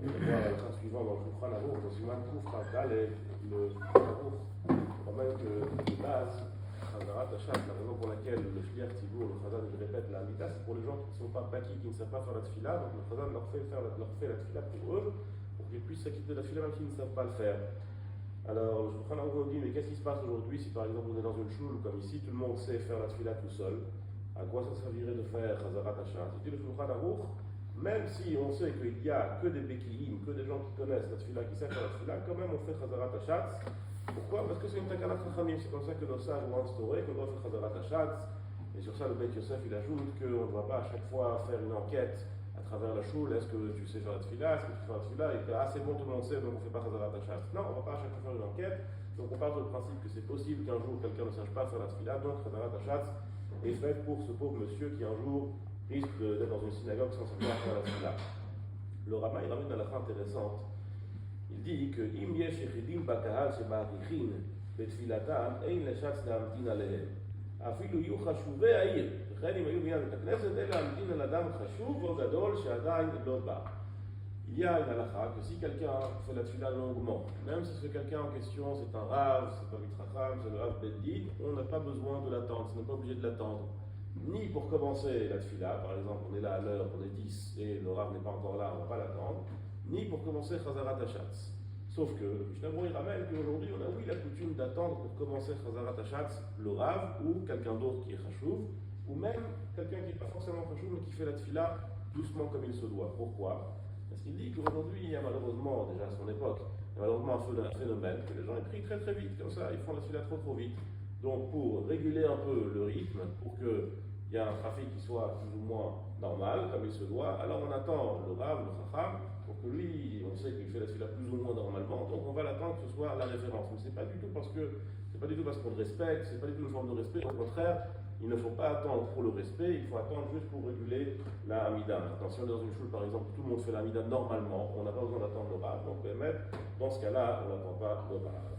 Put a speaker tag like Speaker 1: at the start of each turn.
Speaker 1: On voit le cas suivant dans le Shulchan Aruch, dans Siman Kuf Kaf le Aruch ramène que de base, Chazarat Hachatz, la raison pour laquelle le Shliach Tzibur, le Chazan, il répète la Amida, c'est pour les gens qui ne sont pas baki, qui ne savent pas faire la tfila, donc le Chazan leur fait la tfila pour eux, pour qu'ils puissent s'acquitter de la tfila même s'ils ne savent pas le faire. Alors, je vous dis, mais qu'est-ce qui se passe aujourd'hui si par exemple on est dans une choule comme ici, tout le monde sait faire la tfila tout seul? À quoi ça servirait de faire Chazarat Hachatz? Il dit le Shulchan Aruch, même si on sait qu'il n'y a que des béquillim, que des gens qui connaissent la tfila, qui savent faire la tfila, quand même on fait Chazarat Hachatz. Pourquoi? Parce que c'est une takana chachamim, c'est comme ça que nos sages ont instauré qu'on doit faire Chazarat Hachatz. Et sur ça, le Beit Yosef il ajoute qu'on ne doit pas à chaque fois faire une enquête à travers la choule. Est-ce que tu sais faire la tfila? Est-ce que tu fais la tfila? Et que c'est bon, tout le monde sait, donc on ne fait pas Chazarat Hachatz. Non, on ne va pas à chaque fois faire une enquête. Donc on part du principe que c'est possible qu'un jour quelqu'un ne sache pas faire la tfila, donc Chazarat Hachatz est fait pour ce pauvre monsieur qui un jour risque d'être dans une synagogue sans savoir faire la tfila. Le Rama il ramène une halakha intéressante. Il dit que im yesh yechidim bakahal shema'arichin betfilatam ein leshatz להמתין עליהם. אפילו יהיו חשובי העיר, וכן אם היו בניין בית הכנסת, אין להמתין על אדם חשוב או גדול שעדיין לא בא. Il y a une halakha que si quelqu'un fait la tfila longuement, même si ce quelqu'un en question c'est un rav, c'est pas mitracham, c'est le rav beddin, on n'a pas besoin de l'attendre, on n'est pas obligé de l'attendre. Ni pour commencer la tfila, par exemple on est là à l'heure, on est 10 et le rav n'est pas encore là, on ne va pas l'attendre, ni pour commencer Chazarat Hachatz. Sauf que le Mishnah Berurah ramène qu'aujourd'hui on a oui la coutume d'attendre pour commencer Chazarat Hachatz le rav ou quelqu'un d'autre qui est chachouv, ou même quelqu'un qui n'est pas forcément chachouv mais qui fait la tfila doucement comme il se doit. Pourquoi? Parce qu'il dit qu'aujourd'hui il y a malheureusement, déjà à son époque, il y a malheureusement un phénomène que les gens ils prient très très vite, comme ça ils font la tfila trop vite. Donc pour réguler un peu le rythme, pour qu'il y ait un trafic qui soit plus ou moins normal, comme il se doit, alors on attend le rav, le chacham, pour que lui, on sait qu'il fait la tfila plus ou moins normalement, donc on va l'attendre que ce soit la référence. Mais c'est pas du tout parce qu'on le respecte, c'est pas du tout une forme de respect, au contraire, il ne faut pas attendre pour le respect, il faut attendre juste pour réguler la Hamida. Maintenant, si on est dans une choule, par exemple, tout le monde fait la Hamida normalement, on n'a pas besoin d'attendre le rav, donc dans ce cas-là, on n'attend pas le rav.